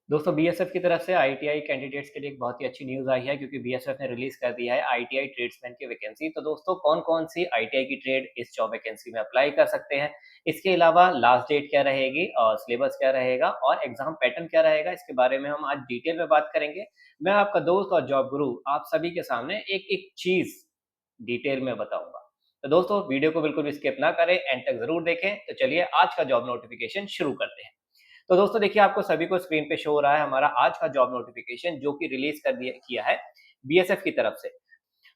दोस्तों बीएसएफ की तरफ से आईटीआई कैंडिडेट्स के लिए एक बहुत ही अच्छी न्यूज़ आई है क्योंकि बीएसएफ ने रिलीज़ कर दिया है आईटीआई ट्रेड्समैन की वैकेंसी। तो दोस्तों कौन-कौन सी आईटीआई की ट्रेड इस जॉब वैकेंसी में अप्लाई कर सकते हैं, इसके अलावा लास्ट डेट क्या रहेगी और सिलेबस क्या रहेगा और एग्ज़ाम पैटर्न क्या रहेगा, इसके बारे में हम आज डिटेल में बात करेंगे। मैं आपका दोस्त और जॉब गुरु आप सभी के सामने एक-एक चीज़ डिटेल में बताऊँगा। तो दोस्तों वीडियो को बिल्कुल भी स्किप ना करें, एंड तक ज़रूर देखें। तो चलिए आज का जॉब नोटिफ़िकेशन शुरू करते हैं। तो दोस्तों देखिए आपको सभी को स्क्रीन पे शो हो रहा है हमारा आज का जॉब नोटिफिकेशन जो कि रिलीज कर दिया किया है बीएसएफ की तरफ से।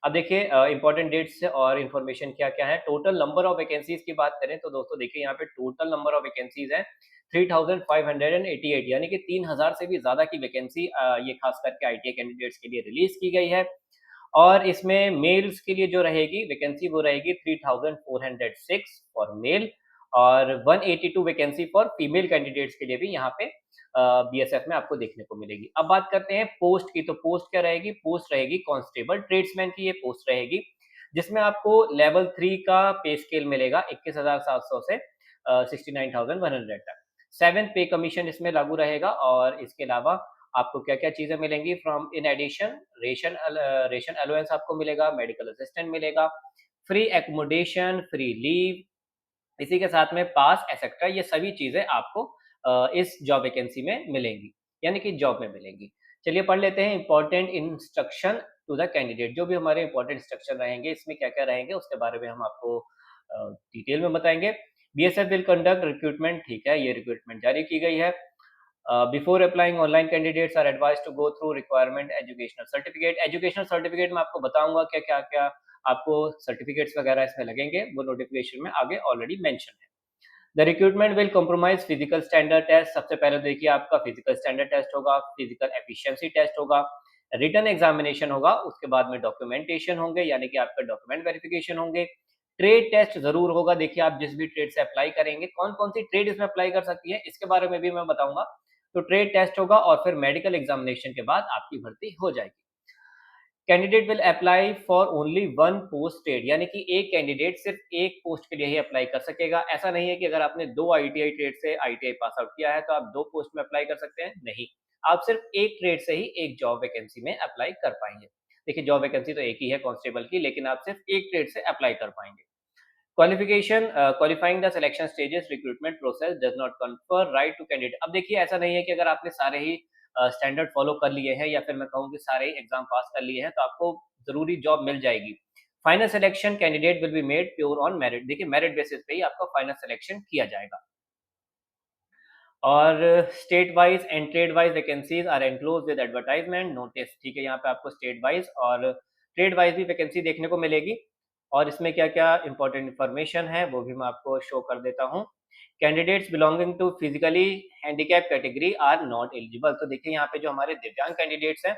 अब देखिए इंपॉर्टेंट डेट्स और इन्फॉर्मेशन क्या-क्या है। टोटल नंबर ऑफ वैकेंसीज की बात करें तो दोस्तों देखिए यहाँ पे टोटल नंबर ऑफ वैकेंसीज है 3588 यानी कि 3000 से भी ज़्यादा की वैकेंसी ये खास करके आईटीआई कैंडिडेट्स के लिए रिलीज की गई है। और इसमें मेल्स के लिए जो रहेगी वैकेंसी वो रहेगी 3406 फॉर मेल और 182 वैकेंसी फॉर फीमेल कैंडिडेट्स के लिए भी यहाँ पे बीएसएफ में आपको देखने को मिलेगी। अब बात करते हैं पोस्ट की, तो पोस्ट क्या रहेगी? पोस्ट रहेगी कांस्टेबल ट्रेड्समैन की ये पोस्ट रहेगी, जिसमें आपको लेवल 3 का पे स्केल मिलेगा 21,700 से 69,100 तक। 7th पे कमीशन इसमें लागू रहेगा और इसके अलावा आपको क्या-क्या चीज़ें मिलेंगी from in addition ration allowance आपको मिलेगा, मेडिकल असिस्टेंट मिलेगा, फ्री एकोमोडेशन, फ्री लीव, इसी के साथ में पास एटसेट्रा ये सभी चीज़ें आपको इस जॉब वैकेंसी में मिलेंगी, यानी कि जॉब में मिलेंगी। चलिए पढ़ लेते हैं important instruction to the candidate. जो भी हमारे इम्पोर्टेंट इंस्ट्रक्शन रहेंगे, इसमें क्या-क्या रहेंगे उसके बारे में हम आपको डिटेल में बताएँगे। बीएसएफ विल कंडक्ट रिक्रूटमेंट, ठीक है, ये रिक्रूटमेंट जारी की गई है। Before applying online candidates are advised to go through requirement educational certificate. Educational certificate में आपको बताऊँगा क्या-क्या आपको सर्टिफिकेट्स वगैरह इसमें लगेंगे, वो नोटिफिकेशन में आगे ऑलरेडी मेंशन है। The recruitment will compromise physical standard test. सबसे पहले देखिए आपका फिजिकल स्टैंडर्ड टेस्ट होगा, फिजिकल एफिशिएंसी टेस्ट होगा, रिटन एग्जामिनेशन होगा, उसके बाद में डॉक्यूमेंटेशन होंगे यानी कि आपका डॉक्यूमेंट वेरिफिकेशन होंगे, ट्रेड टेस्ट जरूर होगा। देखिए आप जिस भी ट्रेड से अप्लाई करेंगे, कौन कौन सी ट्रेड इसमें अप्लाई कर सकती है इसके बारे में भी मैं बताऊंगा। तो ट्रेड टेस्ट होगा और फिर मेडिकल एग्जामिनेशन के बाद आपकी भर्ती हो जाएगी। Candidate will apply for only one post trade, यानी कि एक कैंडिडेट सिर्फ एक पोस्ट के लिए ही अप्लाई कर सकेगा। ऐसा नहीं है कि अगर आपने दो आईटीआई ट्रेड से आईटीआई पास आउट किया है तो आप दो पोस्ट में अप्लाई कर सकते हैं, नहीं। आप सिर्फ एक ट्रेड से ही एक जॉब वैकेंसी में अप्लाई कर पाएंगे। देखिए जॉब वैकेंसी तो एक ही है कांस्टेबल की, लेकिन आप सिर्फ एक ट्रेड से अप्लाई कर पाएंगे। Qualification qualifying the selection stages recruitment process does not confer right to candidate. अब देखिए ऐसा नहीं है कि अगर आपने सारे ही स्टैंडर्ड फॉलो कर लिए हैं या फिर मैं कहूँ कि सारे ही एग्जाम पास कर लिए हैं तो आपको जरूरी जॉब मिल जाएगी। Final selection candidate will be made pure on merit. देखिए मेरिट बेसिस पे ही आपका फाइनल सिलेक्शन किया जाएगा। और state wise and trade wise vacancies are enclose with advertisement notice, ठीक है, यहाँ पे आपको स्टेट वाइज और ट्रेड वाइज भी वैकेंसी देखने को मिलेगी। और इसमें क्या क्या इंपॉर्टेंट इन्फॉर्मेशन है वो भी मैं आपको शो कर देता हूँ। Candidates belonging to physically handicap category are not eligible. तो देखिए यहाँ पे जो हमारे दिव्यांग कैंडिडेट्स हैं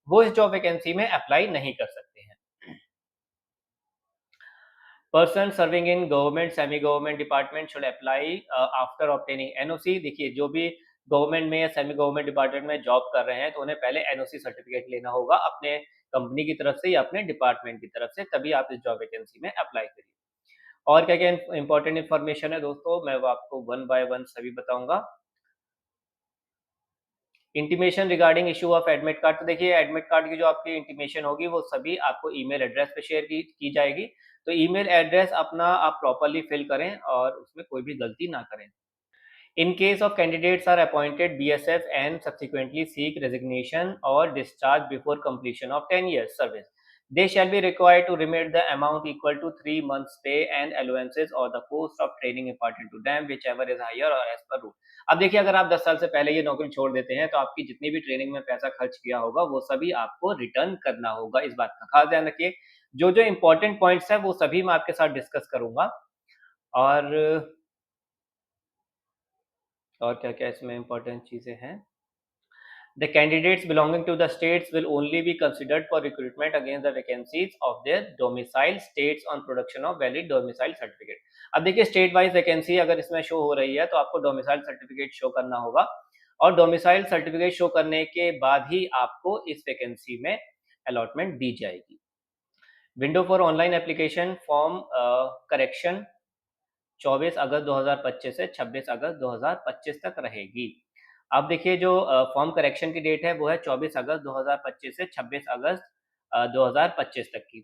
वो इस जॉब वैकेंसी में अप्लाई नहीं कर सकते हैं। Person serving in government semi government department should apply after obtaining NOC. देखिए जो भी गवर्नमेंट में या सेमी गवर्नमेंट डिपार्टमेंट में जॉब कर रहे हैं तो उन्हें पहले एनओसी सर्टिफिकेट लेना होगा अपने कंपनी की तरफ से या अपने डिपार्टमेंट की तरफ से, तभी आप इस जॉब वैकेंसी में अप्लाई करिए। और क्या क्या इंपॉर्टेंट इन्फॉर्मेशन है दोस्तों, मैं वो आपको वन बाय वन सभी बताऊंगा। Intimation regarding issue of admit card. तो देखिए एडमिट कार्ड की जो आपकी इंटीमेशन होगी वो सभी आपको ईमेल एड्रेस पे शेयर की जाएगी। तो ईमेल एड्रेस अपना आप प्रॉपरली फिल करें और उसमें कोई भी गलती ना करें। In case of candidates are appointed BSF and subsequently seek resignation or discharge before completion of 10 years service, they shall be required to remit the amount equal to 3 months pay and allowances or the cost of training imparted to them, whichever is higher or as per rule। अब देखिए अगर आप 10 साल से पहले ये नौकरी छोड़ देते हैं तो आपकी जितनी भी ट्रेनिंग में पैसा खर्च किया होगा वो सभी आपको रिटर्न करना होगा। इस बात का खास ध्यान रखिए। जो जो इंपॉर्टेंट पॉइंट्स हैं वो सभी मैं आपके साथ डिस्कस करूंगा। और क्या-क्या इसमें इम्पोर्टेंट चीज़ें हैं। The candidates belonging to the states will only be considered for recruitment against the vacancies of their domicile states on production of valid domicile certificate। अब देखिए स्टेट वाइज वैकेंसी अगर इसमें शो हो रही है तो आपको डोमिसाइल सर्टिफिकेट शो करना होगा और डोमिसाइल सर्टिफिकेट शो करने के बाद ही आपको इस वैकेंसी में अलॉटमेंट दी जाएगी। Window for online application form correction 24 अगस्त 2025 से 26 अगस्त 2025 तक रहेगी। आप देखिए जो फॉर्म करेक्शन की डेट है वो है 24 अगस्त 2025 से 26 अगस्त 2025 तक की।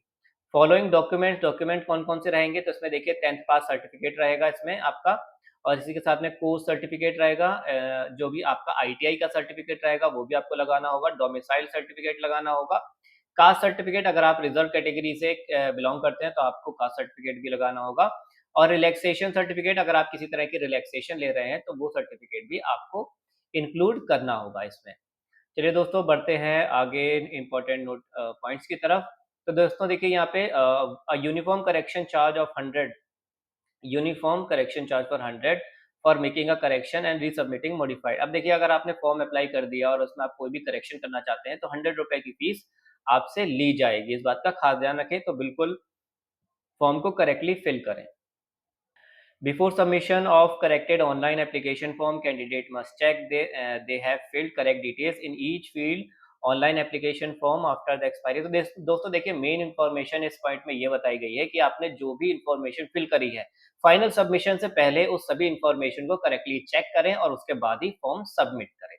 फॉलोइंग डॉक्यूमेंट कौन-कौन से रहेंगे, तो इसमें देखिए 10th पास सर्टिफिकेट रहेगा इसमें आपका, और इसी के साथ में कोर्स सर्टिफिकेट रहेगा, जो भी आपका आईटीआई का सर्टिफिकेट रहेगा वो भी आपको लगाना होगा, डोमिसाइल सर्टिफिकेट लगाना होगा, कास्ट सर्टिफिकेट अगर आप रिजर्व कैटेगरी से बिलोंग करते हैं तो आपको कास्ट सर्टिफिकेट भी लगाना होगा, और रिलैक्सेशन सर्टिफिकेट अगर आप किसी तरह की रिलैक्सेशन ले रहे हैं तो वो सर्टिफिकेट भी आपको इंक्लूड करना होगा इसमें। चलिए दोस्तों बढ़ते हैं आगे इम्पोर्टेंट नोट पॉइंट्स की तरफ। तो दोस्तों देखिए यहाँ पे uniform correction charge of 100, uniform correction charge for 100 for making a correction and resubmitting modified. अब देखिए अगर आपने फॉर्म अप्लाई कर दिया और उसमें आप कोई भी करेक्शन करना चाहते हैं तो 100 रुपए की फीस आपसे ली जाएगी। इस बात का खास ध्यान रखें, तो बिल्कुल फॉर्म को करेक्टली फिल करें। Before submission of corrected online application form, candidate must check they have filled correct details in each field online application form after the expiry. तो दोस्तों देखिए मेन इन्फॉर्मेशन इस पॉइंट में ये बताई गई है कि आपने जो भी इन्फॉर्मेशन फिल करी है फाइनल सबमिशन से पहले उस सभी इन्फॉर्मेशन को करेक्टली चेक करें और उसके बाद ही फॉर्म सबमिट करें।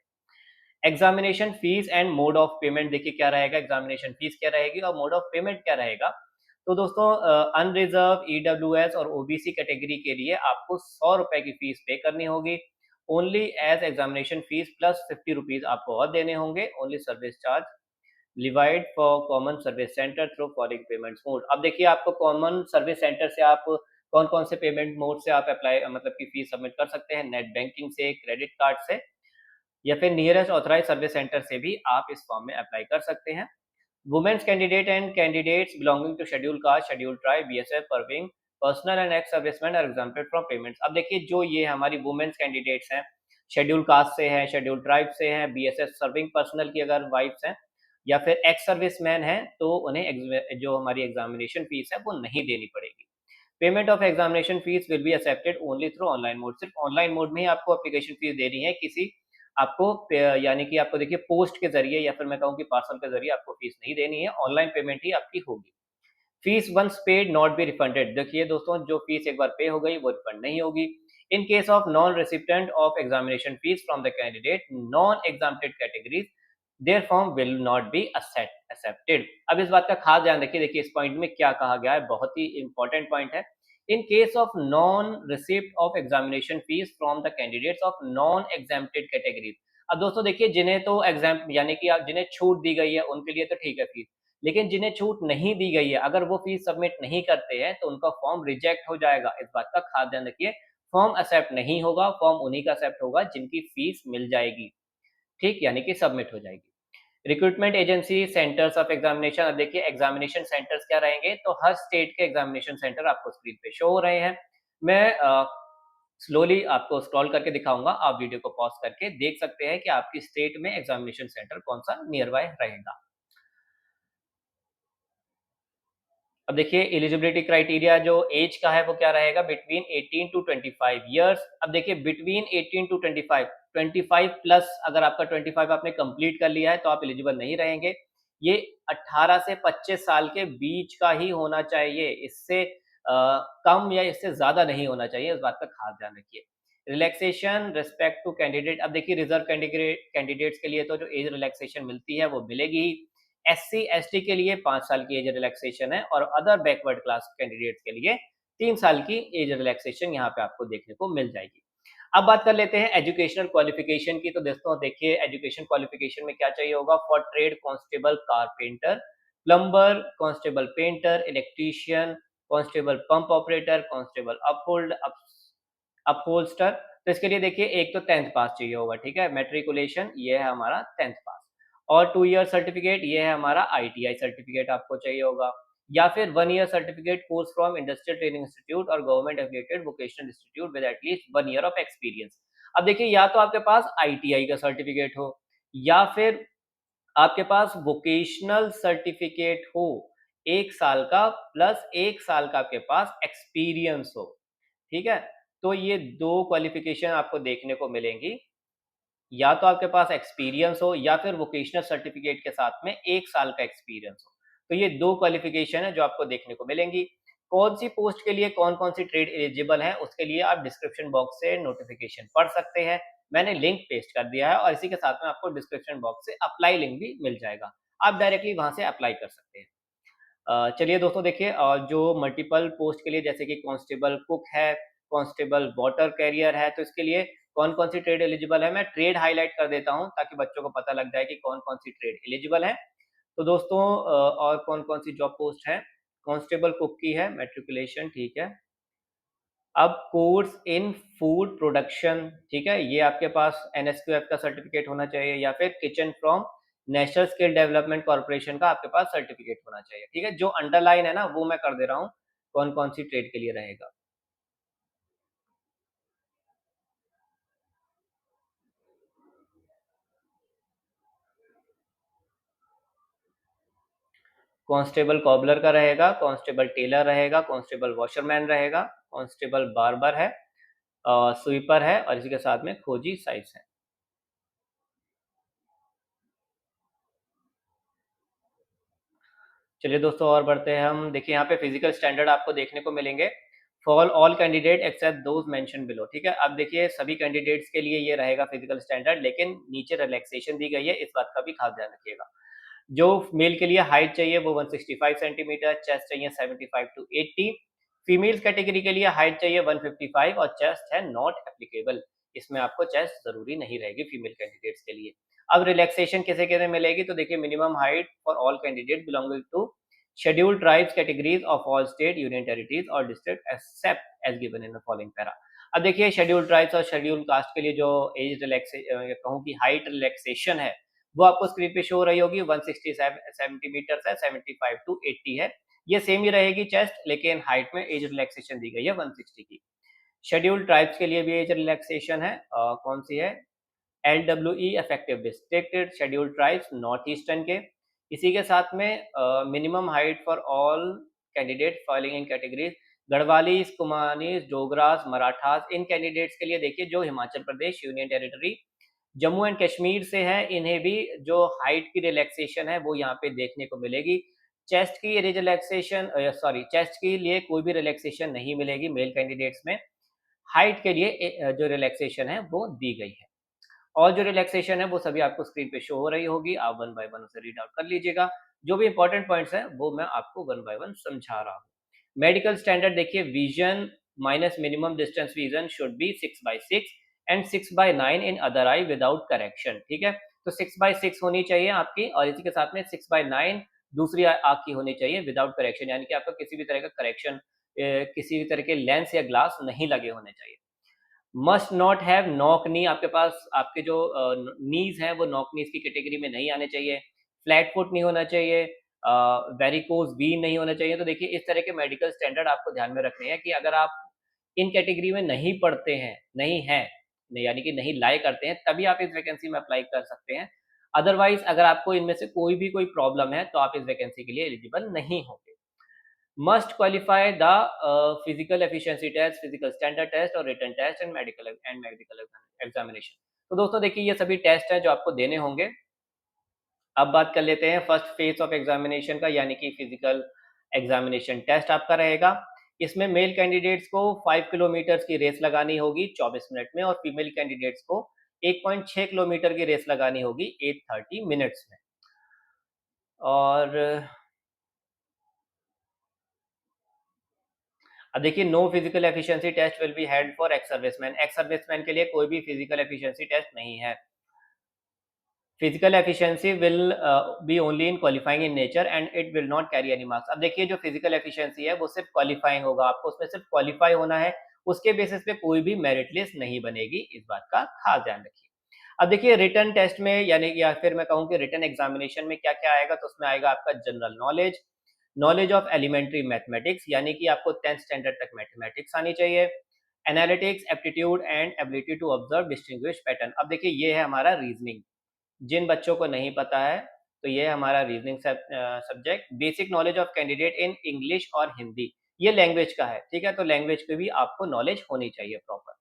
Examination fees and mode of payment देखिए क्या रहेगा, एग्जामिनेशन फीस क्या रहेगी और मोड ऑफ पेमेंट क्या रहेगा। तो दोस्तों अनरिजर्व ईडब्ल्यूएस और ओबीसी कैटेगरी के लिए आपको 100 रुपए की फीस पे करनी होगी, only as examination fees plus 50 rupees आपको और देने होंगे, only service charge levied for common service centre through following payment mode. अब देखिए आपको कॉमन सर्विस सेंटर से आप कौन कौन से पेमेंट मोड से आप अप्लाई मतलब की फीस सबमिट कर सकते हैं, नेट बैंकिंग से, क्रेडिट कार्ड से, या फिर नियरेस्ट ऑथराइज सर्विस सेंटर से भी आप इस फॉर्म में अप्लाई कर सकते हैं। Women's candidate and candidates belonging to schedule caste, schedule tribe, BSF, serving, personnel and ex serviceman are exempted from payments. अब देखिए जो ये हमारी वुमेन्स कैंडिडेट्स हैं, शेड्यूल कास्ट से हैं, शेड्यूल ट्राइब से हैं, बीएसएफ सर्विंग पर्सनल की अगर वाइफ्स हैं या फिर एक्स सर्विसमैन हैं तो उन्हें जो हमारी एग्जामिनेशन फीस है वो नहीं देनी पड़ेगी। Payment of examination fees will be accepted only through online mode. सिर्फ ऑनलाइन मोड में ही आपको एप्लीकेशन फीस देनी है, किसी आपको यानी कि आपको देखिए पोस्ट के जरिए या फिर मैं कहूँ कि पार्सल के जरिए आपको फीस नहीं देनी है, ऑनलाइन पेमेंट ही आपकी होगी। Fees once paid not be refunded. देखिए दोस्तों जो फीस एक बार पे हो गई वो रिफंड नहीं होगी। In case of non recipient of examination fees from the candidate non exempted categories there form will not be accepted. अब इस बात का खास ध्यान रखिए, देखिए इस पॉइंट में क्या कहा गया है, बहुत ही इंपॉर्टेंट पॉइंट है। In case of non receipt of examination fees from the candidates of non exempted categories. अब दोस्तों देखिए जिन्हें तो एग्जाम यानी कि आप जिन्हें छूट दी गई है उनके लिए तो ठीक है फीस, लेकिन जिन्हें छूट नहीं दी गई है अगर वो फीस सबमिट नहीं करते हैं तो उनका फॉर्म रिजेक्ट हो जाएगा। इस बात का खास ध्यान रखिए, फॉर्म एक्सेप्ट नहीं होगा, फॉर्म उन्हीं का एक्सेप्ट होगा जिनकी फीस मिल जाएगी, ठीक, यानी कि सबमिट हो जाएगी। Recruitment agency centres of examination. अब देखिए एग्जामिनेशन सेंटर्स क्या रहेंगे, तो हर स्टेट के एग्जामिनेशन सेंटर आपको स्क्रीन पे शो हो रहे हैं। मैं स्लोली आपको स्क्रॉल करके दिखाऊंगा, आप वीडियो को पॉज करके देख सकते हैं कि आपकी स्टेट में एग्जामिनेशन सेंटर कौन सा नियर बाय रहेगा। अब देखिए एलिजिबिलिटी क्राइटेरिया जो एज का है वो क्या रहेगा, बिटवीन 18 टू 25 ईयर्स। अब देखिए बिटवीन 18 टू 25, 25 प्लस अगर आपका 25 आपने कंप्लीट कर लिया है तो आप एलिजिबल नहीं रहेंगे। ये 18 से 25 साल के बीच का ही होना चाहिए, इससे कम या इससे ज्यादा नहीं होना चाहिए, इस बात का खास ध्यान रखिए। Relaxation respect to candidate. अब देखिए रिजर्व कैंडिडेट्स के लिए तो जो एज रिलैक्सेशन मिलती है वो मिलेगी ही। एससी एसटी के लिए 5 साल की एज रिलैक्सेशन है और अदर बैकवर्ड क्लास कैंडिडेट्स के लिए 3 साल की एज रिलैक्सेशन यहाँ पे आपको देखने को मिल जाएगी। अब बात कर लेते हैं एजुकेशनल क्वालिफिकेशन की। तो दोस्तों देखिए एजुकेशन क्वालिफिकेशन में क्या चाहिए होगा, for trade constable carpenter, plumber, constable painter, electrician, constable pump operator, constable upholsterer. तो इसके लिए देखिए एक तो 10th पास चाहिए होगा, ठीक है, मेट्रिकुलेशन ये है हमारा 10th पास, और 2 ईयर सर्टिफिकेट ये है हमारा आईटीआई सर्टिफिकेट आपको चाहिए होगा, या फिर 1 year certificate course from industrial training institute और government affiliated vocational institute with at least 1 year of experience. अब देखिए या तो आपके पास आईटीआई का सर्टिफिकेट हो या फिर आपके पास वोकेशनल सर्टिफिकेट हो 1 साल का, प्लस 1 साल का आपके पास एक्सपीरियंस हो, ठीक है। तो ये दो क्वालिफिकेशन आपको देखने को मिलेंगी, या तो आपके पास एक्सपीरियंस हो या फिर वोकेशनल सर्टिफिकेट के साथ में 1 साल का एक्सपीरियंस हो। तो ये दो क्वालिफिकेशन है जो आपको देखने को मिलेंगी। कौन सी पोस्ट के लिए कौन कौन सी ट्रेड एलिजिबल है उसके लिए आप डिस्क्रिप्शन बॉक्स से नोटिफिकेशन पढ़ सकते हैं। मैंने लिंक पेस्ट कर दिया है और इसी के साथ में आपको डिस्क्रिप्शन बॉक्स से अप्लाई लिंक भी मिल जाएगा। आप डायरेक्टली वहाँ से अप्लाई कर सकते हैं। चलिए दोस्तों देखिए, जो मल्टीपल पोस्ट के लिए जैसे कि कांस्टेबल कुक है, कांस्टेबल वाटर कैरियर है, तो इसके लिए कौन-कौन सी ट्रेड एलिजिबल है, मैं ट्रेड हाइलाइट कर देता हूँ ताकि बच्चों को पता लग जाए कि कौन-कौन सी ट्रेड एलिजिबल है। तो दोस्तों और कौन-कौन सी जॉब पोस्ट है, कांस्टेबल कुक की है, मैट्रिकुलेशन ठीक है। अब कोर्स इन फूड प्रोडक्शन, ठीक है, ये आपके पास एनएसक्यूएफ का सर्टिफिकेट होना चाहिए या फिर kitchen from national skill development corporation का आपके पास सर्टिफिकेट होना चाहिए, ठीक है। जो अंडरलाइन है ना वो मैं कर दे रहा हूँ, कौन-कौन सी ट्रेड के लिए रहेगा। कांस्टेबल कॉबलर का रहेगा, कांस्टेबल टेलर रहेगा, कांस्टेबल वॉशरमैन रहेगा, कांस्टेबल बार्बर है, स्वीपर है और इसी के साथ में खोजी साइज है। चलिए दोस्तों और बढ़ते हैं हम। देखिए यहाँ पे फिजिकल स्टैंडर्ड आपको देखने को मिलेंगे for all candidate except those mention below, ठीक है। अब देखिए सभी कैंडिडेट्स के लिए ये रहेगा फिजिकल स्टैंडर्ड, लेकिन नीचे रिलैक्सेशन दी गई है, इस बात का भी खास ध्यान रखिएगा। जो मेल के लिए हाइट चाहिए वो 165 सेंटीमीटर, चेस्ट चाहिए 75 टू 80। फीमेल्स कैटेगरी के लिए हाइट चाहिए 155 और चेस्ट है नॉट एप्लीकेबल, इसमें आपको चेस्ट जरूरी नहीं रहेगी फीमेल कैंडिडेट्स के लिए। अब रिलैक्सेशन किसे किसे मिलेगी, तो देखिए minimum height for all candidate belonging to scheduled tribes categories of all state union territories और district except as given in the following para. अब देखिए शेड्यूल्ड ट्राइब्स और शेड्यूल्ड कास्ट के लिए जो एज रिलैक्से कहूँ की हाइट रिलैक्सेशन है वो आपको स्क्रीन पे शो हो रही होगी। 167 सेंटीमीटर है, 75 टू 80 है, ये सेम ही रहेगी चेस्ट, लेकिन हाइट में एज रिलैक्सेशन दी गई है 160 की। शेड्यूल्ड ट्राइब्स के लिए भी एज रिलैक्सेशन है, कौन सी है, LWE effective district scheduled tribes north eastern के। इसी के साथ में minimum height for all candidate following in categories Garhwalis, Kumaonis, Dogras, Marathas, इन कैंडिडेट्स के लिए देखिए जो Himachal Pradesh union territory Jammu and Kashmir से है, इन्हें भी जो हाइट की रिलैक्सेशन है वो यहाँ पे देखने को मिलेगी। चेस्ट की रिलैक्सेशन, सॉरी, चेस्ट के लिए कोई भी रिलैक्सेशन नहीं मिलेगी मेल कैंडिडेट्स में। हाइट के लिए जो रिलैक्सेशन है वो दी गई है। और जो रिलैक्सेशन है वो सभी आपको स्क्रीन पे शो हो रही होगी, आप वन बाय वन उसे रीड आउट कर लीजिएगा। जो भी इंपॉर्टेंट पॉइंट्स हैं वो मैं आपको वन बाय वन समझा रहा हूँ। मेडिकल स्टैंडर्ड देखिए, vision minus minimum distance vision should be 6/6 and 6/9 in other I without correction, ठीक है। तो 6/6 होनी चाहिए आपकी और इसी के साथ में 6/9 दूसरी आँख की होनी चाहिए विदाउट करेक्शन, यानी कि आपका किसी भी तरह का करेक्शन, किसी भी तरह के लेंस या ग्लास नहीं लगे होने चाहिए। Must not have knock knee, आपके पास आपके जो नीज हैं वो नॉक नीज की कैटेगरी में नहीं आने चाहिए। फ्लैट फुट नहीं होना चाहिए, वेरिकोज वीन नहीं होना चाहिए। तो देखिए इस तरह के मेडिकल स्टैंडर्ड आपको ध्यान में रखने हैं कि अगर आप इन कैटेगरी में नहीं पढ़ते हैं, नहीं हैं, यानी कि नहीं लाए करते हैं, तभी आप इस वैकेंसी में अप्लाई कर सकते हैं। अदरवाइज अगर आपको इनमें से कोई भी कोई प्रॉब्लम है तो आप इस वैकेंसी के लिए एलिजिबल नहीं होंगे। Must qualify the physical efficiency test, physical standard test और written test and medical examination. तो दोस्तों देखिए ये सभी टेस्ट हैं जो आपको देने होंगे। अब बात कर लेते हैं फर्स्ट फेज ऑफ एग्जामिनेशन का, यानी कि फिजिकल एग्जामिनेशन टेस्ट आपका रहेगा। इसमें मेल कैंडिडेट्स को 5 किलोमीटर की रेस लगानी होगी 24 मिनट में और फीमेल कैंडिडेट्स को 1.6 किलोमीटर की रेस लगानी होगी 830 मिनट्स में। और अब देखिए no physical efficiency test will be held for ex serviceman, ex serviceman के लिए कोई भी फिजिकल एफिशिएंसी टेस्ट नहीं है। Physical efficiency will be only in qualifying in nature and it will not carry any marks. अब देखिए जो physical efficiency है वो सिर्फ क्वालिफाइंग होगा, आपको उसमें सिर्फ क्वालिफाई होना है, उसके बेसिस पे कोई भी मेरिट लिस्ट नहीं बनेगी, इस बात का खास ध्यान रखिए। अब देखिए रिटन टेस्ट में, यानी या फिर मैं कहूँ कि रिटन एग्जामिनेशन में क्या क्या आएगा, तो उसमें आएगा आपका general knowledge, knowledge of elementary mathematics, यानी कि आपको 10th स्टैंडर्ड तक मैथमेटिक्स आनी चाहिए। Analytics, aptitude and ability to observe distinguish pattern. अब देखिए ये है हमारा रीजनिंग, जिन बच्चों को नहीं पता है तो ये हमारा reasoning subject. Basic knowledge of candidate in English और हिंदी, ये लैंग्वेज का है, ठीक है, तो लैंग्वेज की भी आपको नॉलेज होनी चाहिए प्रॉपर।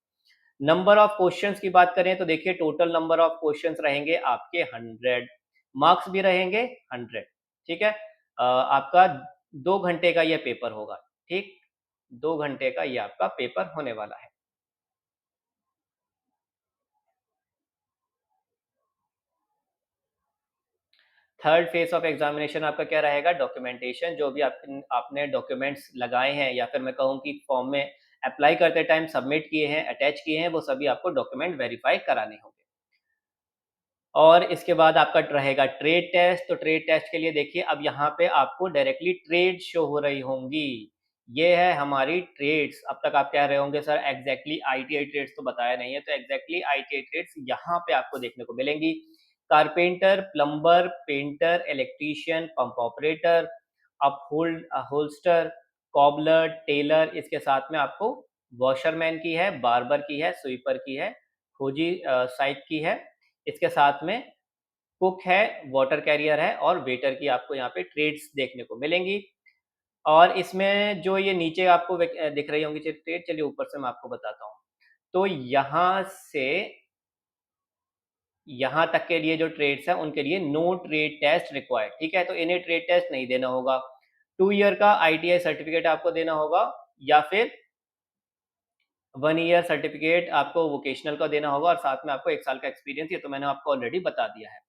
नंबर ऑफ क्वेश्चंस की बात करें तो देखिए टोटल नंबर ऑफ क्वेश्चंस रहेंगे आपके 100, मार्क्स भी रहेंगे 100, ठीक है। आपका 2 घंटे का ये पेपर होगा, ठीक, 2 घंटे का ये आपका पेपर होने वाला है। थर्ड फेज ऑफ एग्जामिनेशन आपका क्या रहेगा, डॉक्यूमेंटेशन। जो भी आपने डॉक्यूमेंट्स लगाए हैं या फिर मैं कहूँ कि फॉर्म में अप्लाई करते टाइम सबमिट किए हैं, अटैच किए हैं, वो सभी आपको डॉक्यूमेंट वेरीफाई कराने होंगे। और इसके बाद आपका रहेगा ट्रेड टेस्ट। तो ट्रेड टेस्ट के लिए देखिए अब यहाँ पे आपको डायरेक्टली ट्रेड शो हो रही होंगी। ये है हमारी ट्रेड्स। अब तक आप कह रहे होंगे सर एग्जैक्टली आईटीआई ट्रेड्स तो बताया नहीं है, तो एग्जैक्टली आईटीआई ट्रेड्स यहाँ पे आपको देखने को मिलेंगी। Carpenter, plumber, painter, electrician, pump operator, holster, cobbler, tailor, इसके साथ में आपको वॉशरमैन की है, बार्बर की है, स्वीपर की है, खोजी साइड की है, इसके साथ में कुक है, वाटर कैरियर है और वेटर की आपको यहाँ पे ट्रेड्स देखने को मिलेंगी। और इसमें जो ये नीचे आपको दिख रही होंगी ट्रेड, चलिए ऊपर से मैं आपको बताता हूँ। तो यहाँ से यहाँ तक के लिए जो ट्रेड्स हैं उनके लिए नो ट्रेड टेस्ट रिक्वायर्ड, ठीक है। तो इन्हें ट्रेड टेस्ट नहीं देना होगा। 2 ईयर का आईटीआई सर्टिफिकेट आपको देना होगा या फिर 1 ईयर सर्टिफिकेट आपको वोकेशनल का देना होगा और साथ में आपको 1 साल का एक्सपीरियंस, ये तो मैंने आपको ऑलरेडी बता दिया है।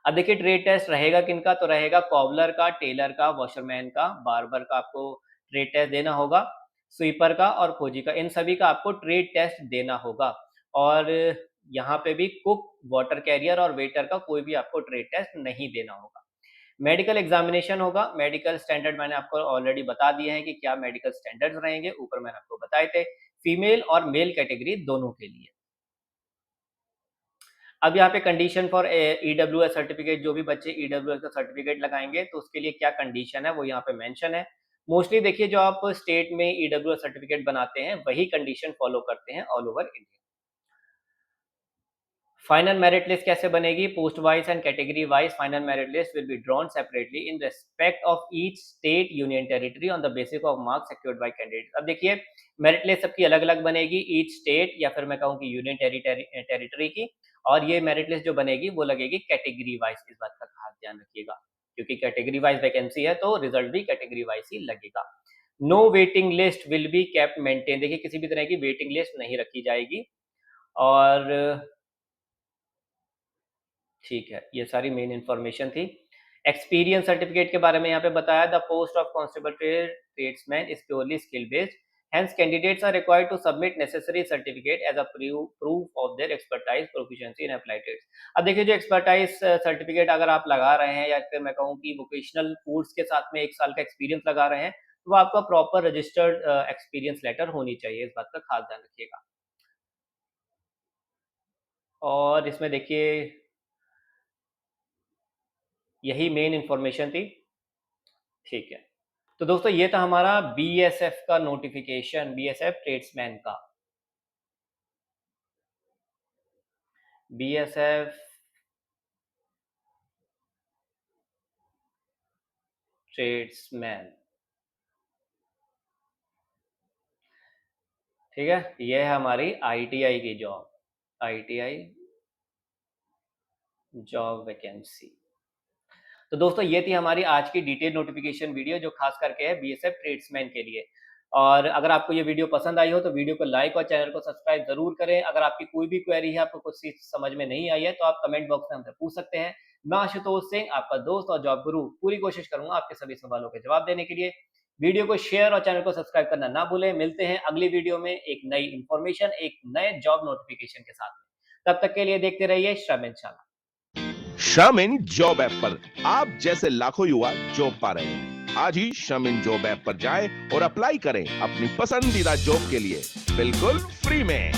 अब देखिए ट्रेड टेस्ट रहेगा किनका, तो रहेगा कॉबलर का, टेलर का, वॉशरमैन का, बार्बर का आपको ट्रेड टेस्ट देना होगा, स्वीपर का और खोजी का, इन सभी का आपको ट्रेड टेस्ट देना होगा। और यहाँ पे भी कुक, वाटर कैरियर और वेटर का कोई भी आपको ट्रेड टेस्ट नहीं देना होगा। मेडिकल एग्जामिनेशन होगा। मेडिकल स्टैंडर्ड मैंने आपको ऑलरेडी बता दिए हैं कि क्या मेडिकल स्टैंडर्ड्स रहेंगे, ऊपर मैंने आपको बताए थे, फीमेल और मेल कैटेगरी दोनों के लिए। अब यहाँ पे कंडीशन फॉर ईडब्ल्यूएस सर्टिफिकेट, जो भी बच्चे ईडब्ल्यूएस का सर्टिफिकेट लगाएंगे तो उसके लिए क्या कंडीशन है वो यहाँ पे मेंशन है। मोस्टली देखिए जो आप स्टेट में ईडब्ल्यूएस सर्टिफिकेट बनाते हैं वही कंडीशन फॉलो करते हैं all over India. Final merit list कैसे बनेगी, post wise and category wise final merit list will be drawn separately in respect of each state union territory on the basis of marks secured by candidate. अब देखिए merit list सबकी अलग अलग बनेगी, each state या फिर मैं कहूँ कि यूनियन टेरिटरी की। और ये मेरिट लिस्ट जो बनेगी वो लगेगी कैटेगरी वाइज, इस बात का खास ध्यान रखिएगा, क्योंकि कैटेगरी वाइज वैकेंसी है तो रिजल्ट भी कैटेगरी वाइज ही लगेगा। No waiting list will be kept maintain, देखिए किसी भी तरह की वेटिंग लिस्ट नहीं रखी जाएगी। और ठीक है, ये सारी मेन इंफॉर्मेशन थी। एक्सपीरियंस सर्टिफिकेट के बारे में यहाँ पे बताया, the post of constable tradesman is purely skill based, hence candidates are required to submit necessary certificate as a proof of their expertise proficiency in applied trades। अब देखिए जो एक्सपर्टाइज सर्टिफिकेट अगर आप लगा रहे हैं या फिर मैं कहूँ कि वोकेशनल कोर्स के साथ में 1 साल का एक्सपीरियंस लगा रहे हैं, तो आपका प्रॉपर रजिस्टर्ड एक्सपीरियंस लेटर होनी चाहिए, इस बात का खास ध्यान रखिएगा। और इसमें देखिए यही मेन इंफॉर्मेशन थी, ठीक है। तो दोस्तों ये था हमारा बीएसएफ का नोटिफिकेशन, बीएसएफ ट्रेड्समैन का। बीएसएफ ट्रेड्समैन, ठीक है। ये है हमारी आईटीआई की जॉब, आईटीआई जॉब वैकेंसी। तो दोस्तों ये थी हमारी आज की डिटेल नोटिफिकेशन वीडियो जो खास करके है बीएसएफ ट्रेड्समैन के लिए। और अगर आपको ये वीडियो पसंद आई हो तो वीडियो को लाइक और चैनल को सब्सक्राइब जरूर करें। अगर आपकी कोई भी क्वेरी है, आपको कुछ चीज समझ में नहीं आई है, तो आप कमेंट बॉक्स में हमसे पूछ सकते हैं। मैं आशुतोष सिंह, आपका दोस्त और जॉब गुरु, पूरी कोशिश करूंगा आपके सभी सवालों के जवाब देने के लिए। वीडियो को शेयर और चैनल को सब्सक्राइब करना ना भूलें। मिलते हैं अगली वीडियो में एक नई इंफॉर्मेशन, एक नए जॉब नोटिफिकेशन के साथ में। तब तक के लिए देखते रहिए श्रम शाला। श्रम जॉब ऐप पर आप जैसे लाखों युवा जॉब पा रहे हैं। आज ही श्रम जॉब ऐप पर जाएं और अप्लाई करें अपनी पसंदीदा जॉब के लिए बिल्कुल फ्री में।